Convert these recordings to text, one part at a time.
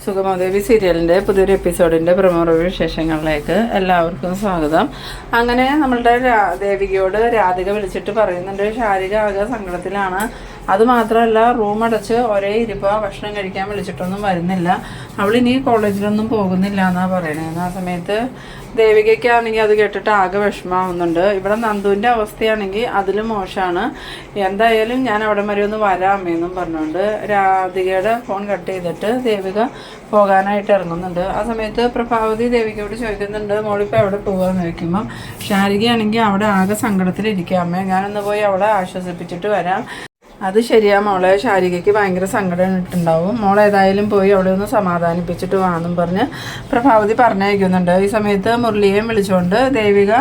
സുഗമാദേവി സീരിയലിൻ്റെ പുതിയൊരു എപ്പിസോഡിൻ്റെ promo review വിശേഷങ്ങളിലേക്ക് എല്ലാവർക്കും സ്വാഗതം. അങ്ങനെ നമ്മളുടെ ദേവികയോട് രാധിക വിളിച്ചിട്ട് പറയുന്നുണ്ട് ശാരിക ആകെ സങ്കടത്തിലാണ്. അതുമാത്രമല്ല റൂം അടച്ച് ഒരേ ഇരിപ്പ ഭക്ഷണം കഴിക്കാൻ വിളിച്ചിട്ടൊന്നും വരുന്നില്ല, അവളിനി കോളേജിലൊന്നും പോകുന്നില്ല എന്നാണ് പറയണത്. ആ സമയത്ത് ദേവികയ്ക്കാണെങ്കിൽ അത് കേട്ടിട്ട് ആകെ വിഷമാവുന്നുണ്ട്. ഇവിടെ നന്ദുവിൻ്റെ അവസ്ഥയാണെങ്കിൽ അതിലും മോശമാണ്. എന്തായാലും ഞാൻ അവിടെ വരെ ഒന്ന് വരാമെന്നും പറഞ്ഞുകൊണ്ട് രാധികയുടെ ഫോൺ കട്ട് ചെയ്തിട്ട് ദേവിക പോകാനായിട്ട് ഇറങ്ങുന്നുണ്ട്. ആ സമയത്ത് പ്രഭാവതി ദേവികയോട് ചോദിക്കുന്നുണ്ട് മോളിപ്പോൾ എവിടെ പോകാമെന്ന് ചോദിക്കുമ്പം ശാരികയാണെങ്കിൽ അവിടെ ആകെ സങ്കടത്തിലിരിക്കാമേ, ഞാനൊന്ന് പോയി അവളെ ആശ്വസിപ്പിച്ചിട്ട് വരാം. അത് ശരിയാ മോളെ, ശാരികയ്ക്ക് ഭയങ്കര സങ്കടം ഇട്ടുണ്ടാവും, മോൾ ഏതായാലും പോയി അവിടെ ഒന്ന് സമാധാനിപ്പിച്ചിട്ട് വാന്നും പറഞ്ഞ് പ്രഭാവതി പറഞ്ഞയക്കുന്നുണ്ട്. ഈ സമയത്ത് മുരളിയെയും വിളിച്ചുകൊണ്ട് ദേവിക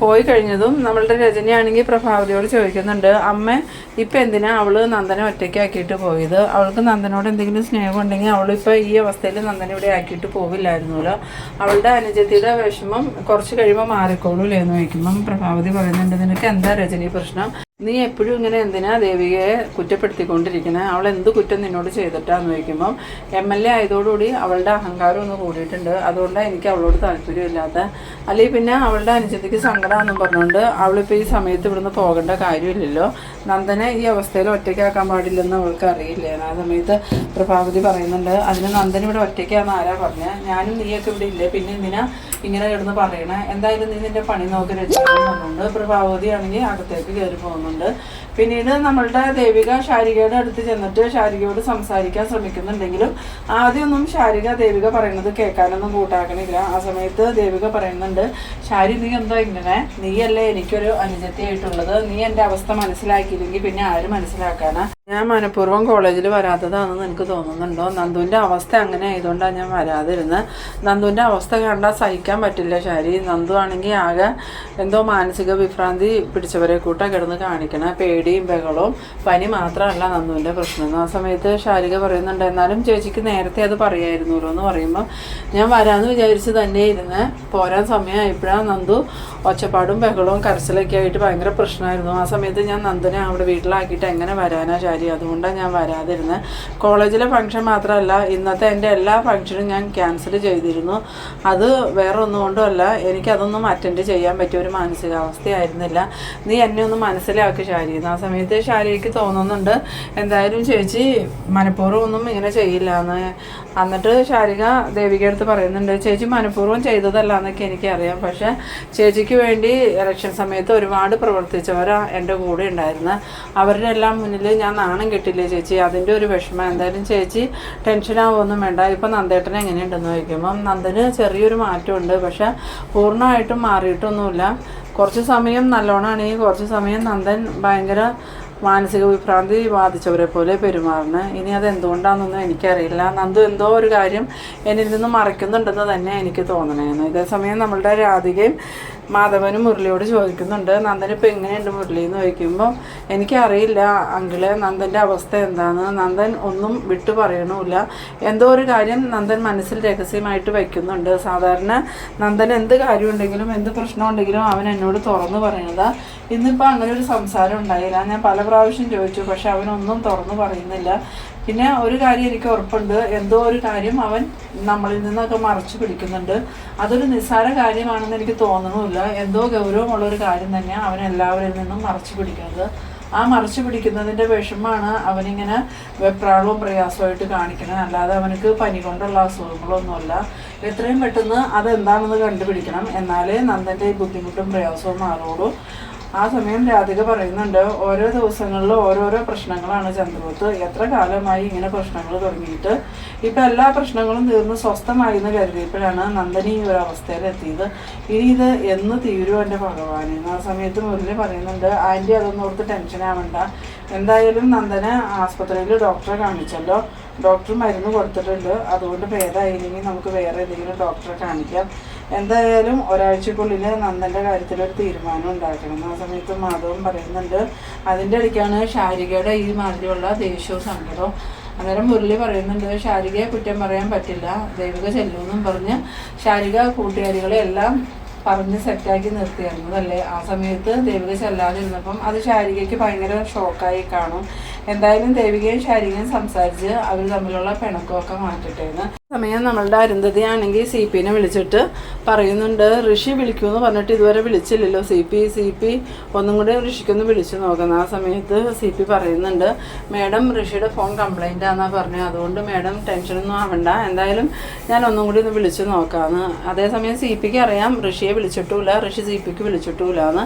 പോയി കഴിഞ്ഞതും നമ്മളുടെ രജനിയാണെങ്കിൽ പ്രഭാവതിയോട് ചോദിക്കുന്നുണ്ട് അമ്മ ഇപ്പം എന്തിനാ അവള് നന്ദനെ ഒറ്റയ്ക്കാക്കിയിട്ട് പോയത്, അവൾക്ക് നന്ദനോട് എന്തെങ്കിലും സ്നേഹം ഉണ്ടെങ്കിൽ അവളിപ്പോൾ ഈ അവസ്ഥയിൽ നന്ദനെ ഇവിടെ ആക്കിയിട്ട് പോവില്ലായിരുന്നല്ലോ, അവളുടെ അനുജത്തിയുടെ വിഷമം കുറച്ച് കഴിയുമ്പോൾ മാറിക്കോളൂല്ലേ എന്ന് ചോദിക്കുമ്പം പ്രഭാവതി പറയുന്നുണ്ട് നിനക്ക് എന്താ രജനി പ്രശ്നം, നീ എപ്പോഴും ഇങ്ങനെ എന്തിനാ ദേവികയെ കുറ്റപ്പെടുത്തിക്കൊണ്ടിരിക്കുന്നത്, അവൾ എന്ത് കുറ്റം നിന്നോട് ചെയ്തിട്ടാന്ന് ചോദിക്കുമ്പം MLA ആയതോടുകൂടി അവളുടെ അഹങ്കാരം ഒന്ന് കൂടിയിട്ടുണ്ട്, അതുകൊണ്ടാണ് എനിക്ക് അവളോട് താല്പര്യമില്ലാത്ത, അല്ലെങ്കിൽ പിന്നെ അവളുടെ അനുജത്തിക്ക് സങ്കടമാണെന്നും പറഞ്ഞുകൊണ്ട് അവളിപ്പോൾ ഈ സമയത്ത് ഇവിടുന്ന് പോകേണ്ട കാര്യമില്ലല്ലോ, നന്ദനെ ഈ അവസ്ഥയിൽ ഒറ്റയ്ക്കാക്കാൻ പാടില്ലെന്ന് അവൾക്ക് അറിയില്ലേ. ആ സമയത്ത് പ്രഭാവതി പറയുന്നുണ്ട് അതിന് നന്ദൻ ഇവിടെ ഒറ്റയ്ക്കാന്ന് ആരാ പറഞ്ഞത്, ഞാനും നീയൊക്കെ ഇവിടെ ഇല്ലേ, പിന്നെ എന്തിനാ ഇങ്ങനെ കിടന്ന് പറയണേ, എന്തായാലും നീ നിന്റെ പണി നോക്കി രക്ഷിക്കണം പറഞ്ഞുകൊണ്ട് പ്രഭാവതി ആണെങ്കിൽ അകത്തേക്ക് കയറി പോകുന്നുണ്ട്. പിന്നീട് നമ്മളുടെ ദേവിക ശാരികയുടെ അടുത്ത് ചെന്നിട്ട് ശാരികയോട് സംസാരിക്കാൻ ശ്രമിക്കുന്നുണ്ടെങ്കിലും ആദ്യമൊന്നും ശാരിക ദേവിക പറയുന്നത് കേൾക്കാനൊന്നും കൂട്ടാക്കണില്ല. ആ സമയത്ത് ദേവിക പറയുന്നുണ്ട് ശാരി നീ എന്താ ഇങ്ങനെ, നീയല്ലേ എനിക്കൊരു അനുജത്തിയായിട്ടുള്ളത്, നീ എൻ്റെ അവസ്ഥ മനസ്സിലാക്കിയില്ലെങ്കിൽ പിന്നെ ആര് മനസ്സിലാക്കാനാ, ഞാൻ മനഃപൂർവ്വം കോളേജിൽ വരാത്തതാണെന്ന് എനിക്ക് തോന്നുന്നുണ്ടോ, നന്ദുവിൻ്റെ അവസ്ഥ അങ്ങനെ ആയതുകൊണ്ടാണ് ഞാൻ വരാതിരുന്നത്, നന്ദുവിൻ്റെ അവസ്ഥ കണ്ടാൽ സഹിക്കാൻ പറ്റില്ല ശാരി, നന്ദു ആണെങ്കിൽ ആകെ എന്തോ മാനസിക വിഭ്രാന്തി പിടിച്ചവരെ കൂട്ട കിടന്ന് കാണിക്കണ, പേടിയും ബഹളവും പനി മാത്രമല്ല നന്ദുവിൻ്റെ പ്രശ്നം. ആ സമയത്ത് ശാരിക പറയുന്നുണ്ട് എന്നാലും ചേച്ചിക്ക് നേരത്തെ അത് പറയായിരുന്നല്ലോ എന്ന് പറയുമ്പോൾ ഞാൻ വരാമെന്ന് വിചാരിച്ച് തന്നെ ഇരുന്ന് പോരാൻ സമയമായപ്പോഴാണ് നന്ദു ഒച്ചപ്പാടും ബഹളവും കരച്ചിലൊക്കെ ആയിട്ട് ഭയങ്കര പ്രശ്നമായിരുന്നു. ആ സമയത്ത് ഞാൻ നന്ദനെ അവിടെ വീട്ടിലാക്കിയിട്ട് എങ്ങനെ വരാനാ ശാരി, അതുകൊണ്ടാണ് ഞാൻ വരാതിരുന്നത്, കോളേജിലെ ഫംഗ്ഷൻ മാത്രമല്ല ഇന്നത്തെ എൻ്റെ എല്ലാ ഫംഗ്ഷനും ഞാൻ ക്യാൻസൽ ചെയ്തിരുന്നു, അത് വേറെ ഒന്നുകൊണ്ടുമല്ല എനിക്കതൊന്നും അറ്റൻഡ് ചെയ്യാൻ പറ്റിയ ഒരു മാനസികാവസ്ഥയായിരുന്നില്ല, നീ എന്നെ ഒന്ന് മനസ്സിലാക്കി ശാരി. ആ സമയത്ത് ശാരിക്ക് തോന്നുന്നുണ്ട് എന്തായാലും ചേച്ചി മനഃപൂർവ്വം ഒന്നും ഇങ്ങനെ ചെയ്യില്ല എന്ന്. എന്നിട്ട് ശാരിക ദേവിക അടുത്ത് പറയുന്നുണ്ട് ചേച്ചി മനഃപൂർവ്വം ചെയ്തതല്ല എന്നൊക്കെ എനിക്കറിയാം, പക്ഷെ ചേച്ചിക്ക് വേണ്ടി ഇലക്ഷൻ സമയത്ത് ഒരുപാട് പ്രവർത്തിച്ചവരാ എൻ്റെ കൂടെ ഉണ്ടായിരുന്നത്, അവരുടെ എല്ലാം മുന്നിൽ ഞാൻ നാണം കെട്ടില്ലേ ചേച്ചി, അതിൻ്റെ ഒരു വിഷമം, എന്തായാലും ചേച്ചി ടെൻഷനാവൊന്നും വേണ്ട. ഇപ്പം നന്ദേട്ടൻ എങ്ങനെയുണ്ടെന്ന് ചോദിക്കുമ്പം നന്ദന് ചെറിയൊരു മാറ്റമുണ്ട്, പക്ഷെ പൂർണ്ണമായിട്ടും മാറിയിട്ടൊന്നുമില്ല, കുറച്ച് സമയം നല്ലോണമാണെങ്കിൽ കുറച്ച് സമയം നന്ദൻ ഭയങ്കര മാനസിക വിഭ്രാന്തി ബാധിച്ചവരെ പോലെ പെരുമാറുന്നത്, ഇനി അത് എന്തുകൊണ്ടാണെന്നൊന്നും എനിക്കറിയില്ല, നന്ദു എന്തോ ഒരു കാര്യം എന്നിൽ നിന്ന് മറയ്ക്കുന്നുണ്ടെന്ന് തന്നെ എനിക്ക് തോന്നണേന്ന്. ഇതേസമയം നമ്മളുടെ രാധികയും മാധവനും മുരളിയോട് ചോദിക്കുന്നുണ്ട് നന്ദനിപ്പോൾ എങ്ങനെയുണ്ട് മുരളി എന്ന് ചോദിക്കുമ്പോൾ എനിക്കറിയില്ല അങ്കിളെ നന്ദൻ്റെ അവസ്ഥ എന്താണെന്ന്, നന്ദൻ ഒന്നും വിട്ടു പറയണമില്ല, എന്തോ ഒരു കാര്യം നന്ദൻ മനസ്സിൽ രഹസ്യമായിട്ട് വയ്ക്കുന്നുണ്ട്, സാധാരണ നന്ദൻ എന്ത് കാര്യമുണ്ടെങ്കിലും എന്ത് പ്രശ്നം ഉണ്ടെങ്കിലും അവൻ എന്നോട് തുറന്നു പറയണതാണ്, ഇന്നിപ്പോൾ അങ്ങനെ ഒരു സംസാരം ഉണ്ടായില്ല, ഞാൻ പല പ്രാവശ്യം ചോദിച്ചു പക്ഷെ അവനൊന്നും തുറന്നു പറയുന്നില്ല, പിന്നെ ഒരു കാര്യം എനിക്ക് ഉറപ്പുണ്ട് എന്തോ ഒരു കാര്യം അവൻ നമ്മളിൽ നിന്നൊക്കെ മറച്ചു പിടിക്കുന്നുണ്ട്, അതൊരു നിസ്സാര കാര്യമാണെന്ന് എനിക്ക് തോന്നണമില്ല, എന്തോ ഗൗരവമുള്ളൊരു കാര്യം തന്നെയാണ് അവൻ എല്ലാവരിൽ നിന്നും മറച്ചു പിടിക്കുന്നത്, ആ മറച്ചു പിടിക്കുന്നതിൻ്റെ വിഷമമാണ് അവനിങ്ങനെ വെപ്രാളവും പ്രയാസമായിട്ട് കാണിക്കുന്നത്, അല്ലാതെ അവനക്ക് പനി കൊണ്ടുള്ള അസുഖങ്ങളൊന്നുമല്ല, എത്രയും പെട്ടെന്ന് അതെന്താണെന്ന് കണ്ടുപിടിക്കണം, എന്നാലേ നന്ദൻ്റെ ഈ ബുദ്ധിമുട്ടും പ്രയാസവും മാറുള്ളൂ. ആ സമയം രാധിക പറയുന്നുണ്ട് ഓരോ ദിവസങ്ങളിലും ഓരോരോ പ്രശ്നങ്ങളാണ് ചന്ദ്രവത്ത്, എത്ര കാലമായി ഇങ്ങനെ പ്രശ്നങ്ങൾ തുടങ്ങിയിട്ട്, ഇപ്പം എല്ലാ പ്രശ്നങ്ങളും തീർന്ന് സ്വസ്ഥമായി എന്ന് കരുതിയപ്പോഴാണ് നന്ദനി ഈ ഒരു അവസ്ഥയിലെത്തിയത്, ഇനി ഇത് എന്ന് തീരും എൻ്റെ ഭഗവാനെ. ആ സമയത്ത് മുരളി പറയുന്നുണ്ട് ആൻറ്റി അതൊന്നും ഓർത്ത് ടെൻഷൻ ആവണ്ട, എന്തായാലും നന്ദനെ ആസ്പത്രിയിൽ ഡോക്ടറെ കാണിച്ചല്ലോ, ഡോക്ടർ മരുന്ന് കൊടുത്തിട്ടുണ്ട്, അതുകൊണ്ട് ഭേദമായില്ലെങ്കിൽ നമുക്ക് വേറെ എന്തെങ്കിലും ഡോക്ടറെ കാണിക്കാം, എന്തായാലും ഒരാഴ്ചക്കുള്ളിൽ നന്ദൻ്റെ കാര്യത്തിലൊരു തീരുമാനം ഉണ്ടാക്കണം. ആ സമയത്ത് മാധവൻ പറയുന്നുണ്ട് അതിൻ്റെ ഇടയ്ക്കാണ് ശാരികയുടെ ഈ മാതിരിയുള്ള ദേഷ്യവും സങ്കടവും. അന്നേരം മുരളി പറയുന്നുണ്ട് ശാരികയെ കുറ്റം പറയാൻ പറ്റില്ല, ദേവിക ചെല്ലുമെന്നും പറഞ്ഞ് ശാരിക കൂട്ടുകാരികളെ എല്ലാം പറഞ്ഞ് സെറ്റാക്കി നിർത്തിയിരുന്നതല്ലേ, ആ സമയത്ത് ദേവിക ചെല്ലാതിരുന്നപ്പം അത് ശാരികയ്ക്ക് ഭയങ്കര ഷോക്കായി കാണും. എന്തായാലും ദേവികയും ശാരികയും സംസാരിച്ച് അവർ തമ്മിലുള്ള പിണക്കമൊക്കെ മാറ്റട്ടെ എന്ന് സമയം നമ്മളുടെ അരുന്ധതി ആണെങ്കിൽ സി പിനെ വിളിച്ചിട്ട് പറയുന്നുണ്ട്, ഋഷി വിളിക്കുമെന്ന് പറഞ്ഞിട്ട് ഇതുവരെ വിളിച്ചില്ലല്ലോ സി പി ഒന്നും കൂടി ഋഷിക്കൊന്ന് വിളിച്ചു നോക്കുന്നത്. ആ സമയത്ത് സി പി പറയുന്നുണ്ട്, മേഡം ഋഷിയുടെ ഫോൺ കംപ്ലൈൻ്റ് ആണെന്നാണ് പറഞ്ഞത്, അതുകൊണ്ട് മേഡം ടെൻഷനൊന്നും ആവണ്ട, എന്തായാലും ഞാൻ ഒന്നും കൂടി ഒന്ന് വിളിച്ചു നോക്കാമെന്ന്. അതേസമയം സി പിക്ക് അറിയാം ഋഷിയെ വിളിച്ചിട്ടുമില്ല, ഋഷി സി പിക്ക് വിളിച്ചിട്ടുമില്ല എന്ന്.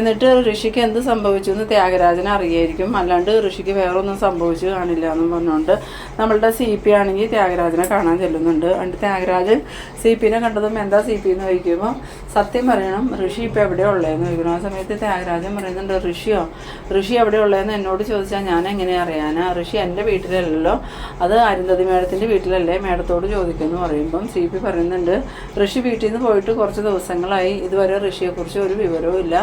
എന്നിട്ട് ഋഷിക്ക് എന്ത് സംഭവിച്ചു എന്ന് ത്യാഗരാജന് അറിയായിരിക്കും, അല്ലാണ്ട് ഋഷിക്ക് വേറെ ഒന്നും സംഭവിച്ചു കാണില്ല എന്നും പറഞ്ഞുകൊണ്ട് നമ്മളുടെ സി പി ആണെങ്കിൽ ത്യാഗരാജനെ കാണാൻ ചെല്ലുന്നുണ്ട്. എന്നിട്ട് ത്യാഗരാജൻ സി പിനെ കണ്ടതും എന്താ സി പി എന്ന് ചോദിക്കുമ്പോൾ സത്യം പറയണം ഋഷി ഇപ്പോൾ എവിടെയാണ് ഉള്ളതെന്ന് ചോദിക്കണം. ആ സമയത്ത് ത്യാഗരാജൻ പറയുന്നുണ്ട്, ഋഷി എവിടെ ഉള്ളതെന്ന് എന്നോട് ചോദിച്ചാൽ ഞാൻ എങ്ങനെ അറിയാനാ, ഋഷി എൻ്റെ വീട്ടിലല്ലല്ലോ, അത് അരുന്ധതി മേഡത്തിൻ്റെ വീട്ടിലല്ലേ, മേഡത്തോട് ചോദിക്കുമെന്ന് പറയുമ്പം സി പി പറയുന്നുണ്ട്, ഋഷി വീട്ടിൽ നിന്ന് പോയിട്ട് കുറച്ച് ദിവസങ്ങളായി, ഇതുവരെ ഋഷിയെക്കുറിച്ച് ഒരു വിവരവും ഇല്ല.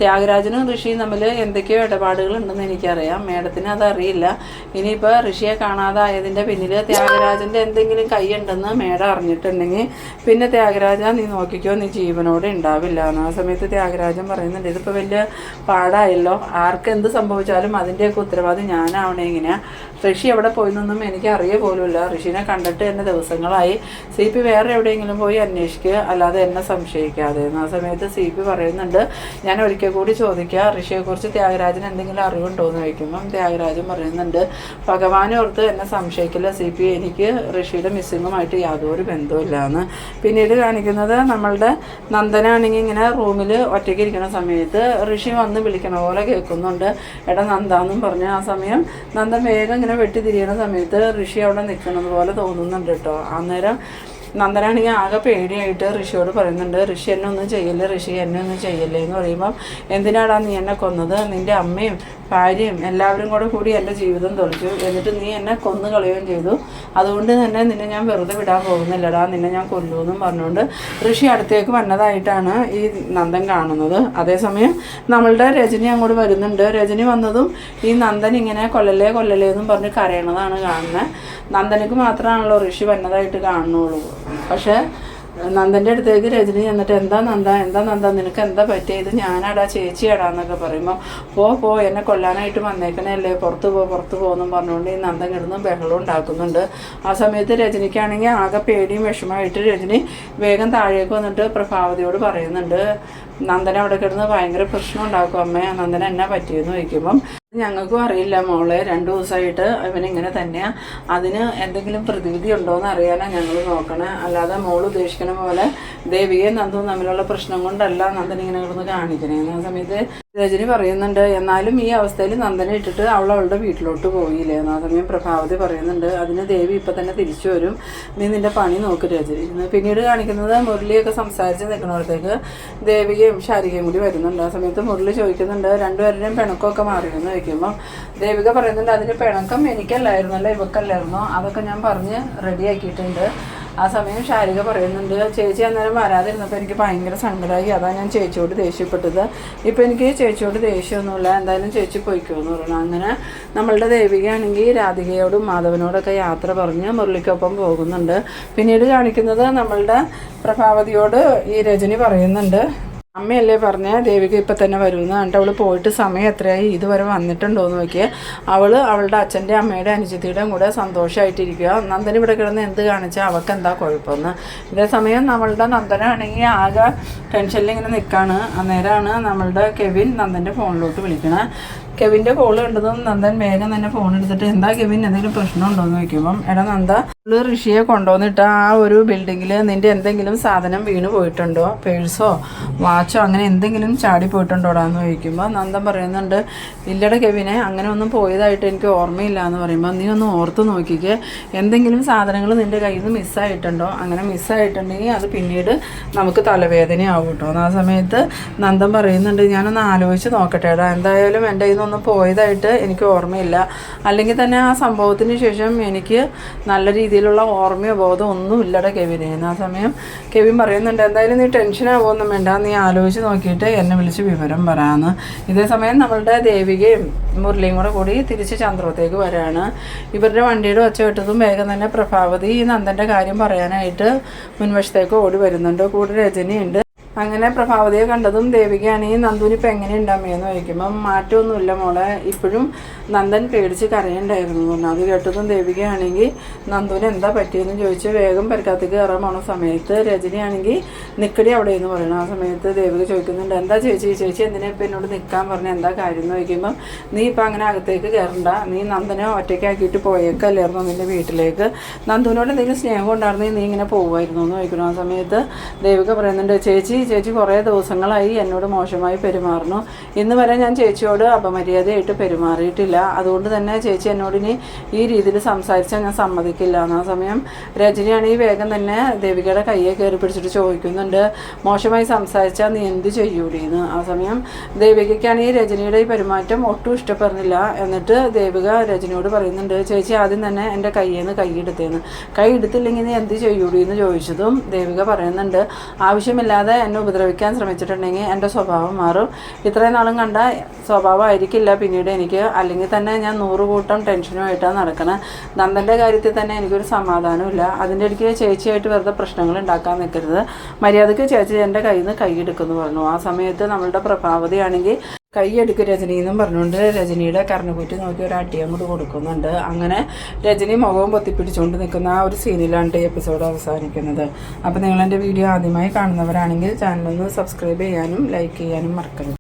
ത്യാഗരാജനും ഋഷിയും തമ്മിൽ എന്തൊക്കെയോ ഇടപാടുകളുണ്ടെന്ന് എനിക്കറിയാം, മേഡത്തിന് അതറിയില്ല. ഇനിയിപ്പോൾ ഋഷിയെ കാണാതായതിൻ്റെ പിന്നിൽ ത്യാഗരാജൻ്റെ എന്തെങ്കിലും കൈയുണ്ടെന്ന് മേഡം അറിഞ്ഞിട്ടുണ്ടെങ്കിൽ പിന്നെ ത്യാഗരാജ നീ നോക്കിക്കോ, നീ ജീവനോടെ ഉണ്ടാവില്ല എന്ന്. ആ സമയത്ത് ത്യാഗരാജൻ പറയുന്നുണ്ട്, ഇതിപ്പോൾ വലിയ പാടായല്ലോ, ആർക്ക് എന്ത് സംഭവിച്ചാലും അതിൻ്റെയൊക്കെ ഉത്തരവാദി ഞാനാവണേ, എങ്ങനെയാണ് ഋഷി എവിടെ പോയെന്നൊന്നും എനിക്ക് അറിയ പോലുമില്ല, ഋഷിനെ കണ്ടിട്ട് എന്നെ ദിവസങ്ങളായി, സി പി വേറെ എവിടെയെങ്കിലും പോയി അന്വേഷിക്കുക, അല്ലാതെ എന്നെ സംശയിക്കാതെ എന്ന്. ആ സമയത്ത് സി പി പറയുന്നുണ്ട്, ഞാൻ ഒരിക്കൽ കൂടി ചോദിക്കുക, ഋഷിയെക്കുറിച്ച് ത്യാഗരാജന് എന്തെങ്കിലും അറിവുണ്ടോ എന്ന് ചോദിക്കുമ്പം ത്യാഗരാജൻ പറയുന്നുണ്ട്, ഭഗവാനെ ഓർത്ത് എന്നെ സംശയിക്കില്ല സി പി, എനിക്ക് ഋഷിയുടെ മിസ്സിങ്ങുമായിട്ട് യാതൊരു ബന്ധവുമില്ല എന്ന്. പിന്നീട് കാണിക്കുന്നത് നമ്മളുടെ നന്ദനാണെങ്കിൽ ഇങ്ങനെ റൂമിൽ ഒറ്റയ്ക്ക് ഇരിക്കുന്ന സമയത്ത് ഋഷി വന്ന് വിളിക്കണ പോലെ കേൾക്കുന്നുണ്ട്, എടാ നന്ദാന്നും പറഞ്ഞ്. ആ സമയം നന്ദൻ വേഗം ഇങ്ങനെ വെട്ടി തിരിയണ സമയത്ത് ഋഷി അവിടെ നിൽക്കുന്നത് പോലെ തോന്നുന്നുണ്ട് കേട്ടോ. അന്നേരം നന്ദനാണെങ്കിൽ ആകെ പേടിയായിട്ട് ഋഷിയോട് പറയുന്നുണ്ട്, ഋഷി എന്നെ ഒന്നും ചെയ്യില്ലേ, ഋഷി എന്നെ ഒന്നും ചെയ്യില്ലേ എന്ന് പറയുമ്പം, എന്തിനാടാ നീ എന്നെ കൊന്നത്, നിൻ്റെ അമ്മയും ഭാര്യയും എല്ലാവരും കൂടി എൻ്റെ ജീവിതം തൊളിച്ചു, എന്നിട്ട് നീ എന്നെ കൊന്നു കളയുകയും ചെയ്തു, അതുകൊണ്ട് തന്നെ നിന്നെ ഞാൻ വെറുതെ വിടാൻ പോകുന്നില്ലടാ, നിന്നെ ഞാൻ കൊല്ലുമെന്നും പറഞ്ഞുകൊണ്ട് ഋഷി അടുത്തേക്ക് വന്നതായിട്ടാണ് ഈ നന്ദൻ കാണുന്നത്. അതേസമയം നമ്മളുടെ രജനി അങ്ങോട്ട് വരുന്നുണ്ട്. രജനി വന്നതും ഈ നന്ദൻ ഇങ്ങനെ കൊല്ലലേ എന്നും പറഞ്ഞ് കരയണതാണ് കാണുന്നത്. നന്ദനക്ക് മാത്രമാണല്ലോ ഋഷി വന്നതായിട്ട് കാണുന്നുള്ളൂ. പക്ഷേ നന്ദൻ്റെ അടുത്തേക്ക് രജനി എന്നിട്ട് എന്താ നന്ദ നിനക്ക് എന്താ പറ്റിയത്, ഞാനാടാ ചേച്ചിയാടാന്നൊക്കെ പറയുമ്പോൾ പോ എന്നെ കൊല്ലാനായിട്ട് വന്നേക്കണല്ലേ, പുറത്ത് പോകുമെന്നും പറഞ്ഞുകൊണ്ട് ഈ നന്ദൻ കിടന്ന് ബഹളം ഉണ്ടാക്കുന്നുണ്ട്. ആ സമയത്ത് രജനിക്കാണെങ്കിൽ ആകെ പേടിയും വിഷമമായിട്ട് രജനി വേഗം താഴേക്ക് വന്നിട്ട് പ്രഭാവതിയോട് പറയുന്നുണ്ട്, നന്ദന അവിടെ കിടന്ന് ഭയങ്കര പ്രശ്നം ഉണ്ടാക്കും അമ്മേ, നന്ദന എന്നാ പറ്റിയെന്ന് ചോദിക്കുമ്പം ഞങ്ങൾക്കും അറിയില്ല മോളെ, 2 ദിവസമായിട്ട് ഇവനിങ്ങനെ തന്നെയാണ്, അതിന് എന്തെങ്കിലും പ്രതിവിധി ഉണ്ടോയെന്ന് അറിയാനാണ് ഞങ്ങൾ നോക്കണേ, അല്ലാതെ മോൾ ഉദ്ദേശിക്കണ പോലെ ദേവികയും നന്ദുവും തമ്മിലുള്ള പ്രശ്നം കൊണ്ടല്ല നന്ദൻ ഇങ്ങനെ കിടന്ന് കാണിക്കണേ. ആ സമയത്ത് രജനി പറയുന്നുണ്ട്, എന്നാലും ഈ അവസ്ഥയിൽ നന്ദനെ ഇട്ടിട്ട് അവളുടെ വീട്ടിലോട്ട് പോയില്ലേ. ആ സമയം പ്രഭാവതി പറയുന്നുണ്ട്, അതിന് ദേവി ഇപ്പം തന്നെ തിരിച്ചു വരും, നീ നിൻ്റെ പണി നോക്ക് രജനി. പിന്നീട് കാണിക്കുന്നത് മുരളിയൊക്കെ സംസാരിച്ച് നിൽക്കുന്നിടത്തേക്ക് ദേവികയും ശാരികയും കൂടി വരുന്നുണ്ട്. ആ സമയത്ത് മുരളി ചോദിക്കുന്നുണ്ട്, രണ്ടുപേരുടെയും പിണക്കമൊക്കെ മാറിയെന്ന് ചോദിക്കുമ്പോൾ ദേവിക പറയുന്നുണ്ട്, അതിന് പിണക്കം എനിക്കല്ലായിരുന്നല്ലോ, ഇവക്കല്ലായിരുന്നോ, അതൊക്കെ ഞാൻ പറഞ്ഞ് റെഡിയാക്കിയിട്ടുണ്ട്. ആ സമയം ശാരിക പറയുന്നുണ്ട്, ചേച്ചി അന്നേരം വരാതിരുന്നപ്പോൾ എനിക്ക് ഭയങ്കര സങ്കടമായി, അതാണ് ഞാൻ ചേച്ചിയോട് ദേഷ്യപ്പെട്ടത്, ഇപ്പം എനിക്ക് ചേച്ചിയോട് ദേഷ്യമൊന്നുമില്ല, എന്തായാലും ചേച്ചി പോയിക്കോന്ന് പറഞ്ഞു. അങ്ങനെ നമ്മളുടെ ദേവികയാണെങ്കിൽ രാധികയോടും മാധവനോടൊക്കെ യാത്ര പറഞ്ഞ് മുരളിക്കൊപ്പം പോകുന്നുണ്ട്. പിന്നീട് കാണിക്കുന്നത് നമ്മളുടെ പ്രഭാവതിയോട് ഈ രജനി പറയുന്നുണ്ട്, അമ്മയല്ലേ പറഞ്ഞ ദേവിക ഇപ്പം തന്നെ വരുമെന്ന്, എന്നിട്ട് അവൾ പോയിട്ട് സമയം എത്രയായി ഇതുവരെ വന്നിട്ടുണ്ടോയെന്ന് നോക്കിയാൽ അവളുടെ അച്ഛൻ്റെ അമ്മയുടെ അനുജത്തിയുടെയും കൂടെ സന്തോഷമായിട്ടിരിക്കുക, നന്ദന ഇവിടെ കിടന്ന് എന്ത് കാണിച്ചാൽ അവൾക്ക് എന്താ കുഴപ്പമെന്ന്. ഇതേ സമയം നമ്മളുടെ നന്ദനാണെങ്കിൽ ആകെ ടെൻഷനിൽ ഇങ്ങനെ നിൽക്കുകയാണ്. അന്നേരമാണ് നമ്മളുടെ കെവിൻ നന്ദൻ്റെ ഫോണിലോട്ട് വിളിക്കണത്. കെവിൻ്റെ കോൾ കണ്ടതും നന്ദൻ വേഗം തന്നെ ഫോൺ എടുത്തിട്ട്, എന്താ കെവിൻ എന്തെങ്കിലും പ്രശ്നമുണ്ടോയെന്ന് ചോദിക്കുമ്പം, എടാ നന്ദ, ഋഷിയെ കൊണ്ടുവന്നിട്ട് ആ ഒരു ബിൽഡിങ്ങിൽ നിൻ്റെ എന്തെങ്കിലും സാധനം വീണ് പോയിട്ടുണ്ടോ, പേഴ്സോ വാച്ചോ അങ്ങനെ എന്തെങ്കിലും ചാടി പോയിട്ടുണ്ടോടാന്ന് ചോദിക്കുമ്പോൾ നന്ദൻ പറയുന്നുണ്ട്, ഇല്ലട കെവിനെ, അങ്ങനെ ഒന്നും പോയതായിട്ട് എനിക്ക് ഓർമ്മയില്ല എന്ന് പറയുമ്പോൾ, നീ ഒന്ന് ഓർത്ത് നോക്കിക്കേ, എന്തെങ്കിലും സാധനങ്ങൾ നിൻ്റെ കയ്യിൽ നിന്ന് മിസ്സായിട്ടുണ്ടോ, അങ്ങനെ മിസ്സായിട്ടുണ്ടെങ്കിൽ അത് പിന്നീട് നമുക്ക് തലവേദനയാവും കേട്ടോ. ആ സമയത്ത് നന്ദൻ പറയുന്നുണ്ട്, ഞാനൊന്ന് ആലോചിച്ച് നോക്കട്ടെ എടാ, എന്തായാലും എൻ്റെ കയ്യിൽ നിന്നൊന്നും പോയതായിട്ട് എനിക്ക് ഓർമ്മയില്ല, അല്ലെങ്കിൽ തന്നെ ആ സംഭവത്തിന് ശേഷം എനിക്ക് നല്ല രീതിയിലുള്ള ഓർമ്മയോ ബോധം ഒന്നും ഇല്ലട കെവിനെ. ആ സമയം കെവിൻ പറയുന്നുണ്ട്, എന്തായാലും നീ ടെൻഷൻ ആവുമൊന്നും വേണ്ട, നീ ആലോചിച്ച് നോക്കിയിട്ട് എന്നെ വിളിച്ച് വിവരം പറയാമെന്ന്. ഇതേ സമയം നമ്മളുടെ ദേവികയും മുരളിയും കൂടി തിരിച്ച് ചന്ദ്രത്തേക്ക് വരികയാണ്. ഇവരുടെ വണ്ടിയുടെ ഒച്ച കേട്ടതും വേഗം തന്നെ പ്രഭാവതി ഈ നന്ദൻ്റെ കാര്യം പറയാനായിട്ട് മുൻവശത്തേക്ക് ഓടി വരുന്നുണ്ട്. കൂടെ രജനിയുണ്ട്. അങ്ങനെ പ്രഭാവതിയെ കണ്ടതും ദേവികയാണെങ്കിൽ നന്ദുവിന് ഇപ്പം എങ്ങനെയുണ്ട് അമ്മയെന്ന് ചോദിക്കുമ്പം മാറ്റമൊന്നുമില്ല മോളെ, ഇപ്പോഴും നന്ദൻ പേടിച്ച് കരയുണ്ടായിരുന്നു പറഞ്ഞു. അത് കേട്ടതും ദേവികയാണെങ്കിൽ നന്ദുവിന് എന്താ പറ്റിയെന്ന് ചോദിച്ച് വേഗം പരിക്കാത്തേക്ക് കയറാൻ പോണ സമയത്ത് രജനിയാണെങ്കിൽ നിക്കടി അവിടെ എന്ന് പറയണം. ആ സമയത്ത് ദേവിക ചോദിക്കുന്നുണ്ട്, എന്താ ചേച്ചി എന്തിനാ ഇപ്പം എന്നോട് നിൽക്കാൻ പറഞ്ഞ എന്താ കാര്യം എന്ന് ചോദിക്കുമ്പം, നീ ഇപ്പം അങ്ങനെ അകത്തേക്ക് കയറണ്ട, നീ നന്ദനെ ഒറ്റയ്ക്കാക്കിയിട്ട് പോയേക്കല്ലായിരുന്നു നിൻ്റെ വീട്ടിലേക്ക്, നന്ദുവിനോട് എന്തെങ്കിലും സ്നേഹം ഉണ്ടായിരുന്നെങ്കിൽ നീ ഇങ്ങനെ പോകുമായിരുന്നു എന്ന് ചോദിക്കണം. ആ സമയത്ത് ദേവിക പറയുന്നുണ്ട്, ചേച്ചി കുറേ ദിവസങ്ങളായി എന്നോട് മോശമായി പെരുമാറുന്നു, ഇന്ന് വരെ ഞാൻ ചേച്ചിയോട് അപമര്യാദയായിട്ട് പെരുമാറിയിട്ടില്ല, അതുകൊണ്ട് തന്നെ ചേച്ചി എന്നോട് ഇനി ഈ രീതിയിൽ സംസാരിച്ചാൽ ഞാൻ സമ്മതിക്കില്ല എന്ന്. ആ സമയം രജനിയാണെങ്കിൽ വേഗം തന്നെ ദേവികയുടെ കയ്യെ കയറി പിടിച്ചിട്ട് ചോദിക്കുന്നുണ്ട്, മോശമായി സംസാരിച്ചാൽ നീ എന്ത് ചെയ്യൂടിയെന്ന്. ആ സമയം ദേവികയ്ക്കാണെങ്കിൽ രജനിയുടെ ഈ പെരുമാറ്റം ഒട്ടും ഇഷ്ടപ്പെടുന്നില്ല. എന്നിട്ട് ദേവിക രജനിയോട് പറയുന്നുണ്ട്, ചേച്ചി ആദ്യം തന്നെ എൻ്റെ കയ്യിൽ നിന്ന് കൈ എടുത്തില്ലെങ്കിൽ നീ എന്ത് ചെയ്യൂടി എന്ന് ചോദിച്ചതും ദേവിക പറയുന്നുണ്ട്, ആവശ്യമില്ലാതെ എന്നെ ഉപദ്രവിക്കാൻ ശ്രമിച്ചിട്ടുണ്ടെങ്കിൽ എൻ്റെ സ്വഭാവം മാറും, ഇത്രയും നാളും കണ്ട സ്വഭാവമായിരിക്കില്ല പിന്നീട് എനിക്ക്, അല്ലെങ്കിൽ തന്നെ ഞാൻ 100 കൂട്ടം ടെൻഷനുമായിട്ടാണ് നടക്കുന്നത്, നന്ദൻ്റെ കാര്യത്തിൽ തന്നെ എനിക്കൊരു സമാധാനമില്ല, അതിൻ്റെ ഇടയ്ക്ക് ചേച്ചിയായിട്ട് വെറുതെ പ്രശ്നങ്ങൾ ഉണ്ടാക്കാൻ നിൽക്കരുത്, മര്യാദയ്ക്ക് ചേച്ചി എൻ്റെ കയ്യിൽ നിന്ന് കൈയെടുക്കുമെന്ന് പറഞ്ഞു. ആ സമയത്ത് നമ്മളുടെ പ്രഭാവതിയാണെങ്കിൽ കൈയെടുക്കും രജനി എന്നും പറഞ്ഞുകൊണ്ട് രജനിയുടെ കർണക്കുറ്റി നോക്കി ഒരു അടി അങ്ങോട്ട് കൊടുക്കുന്നുണ്ട്. അങ്ങനെ രജനി മുഖവും പൊത്തിപ്പിടിച്ചുകൊണ്ട് നിൽക്കുന്ന ആ ഒരു സീനിലാണ് ഈ എപ്പിസോഡ് അവസാനിക്കുന്നത്. അപ്പോൾ നിങ്ങളെൻ്റെ വീഡിയോ ആദ്യമായി കാണുന്നവരാണെങ്കിൽ ചാനലൊന്ന് സബ്സ്ക്രൈബ് ചെയ്യാനും ലൈക്ക് ചെയ്യാനും മറക്കരുത്.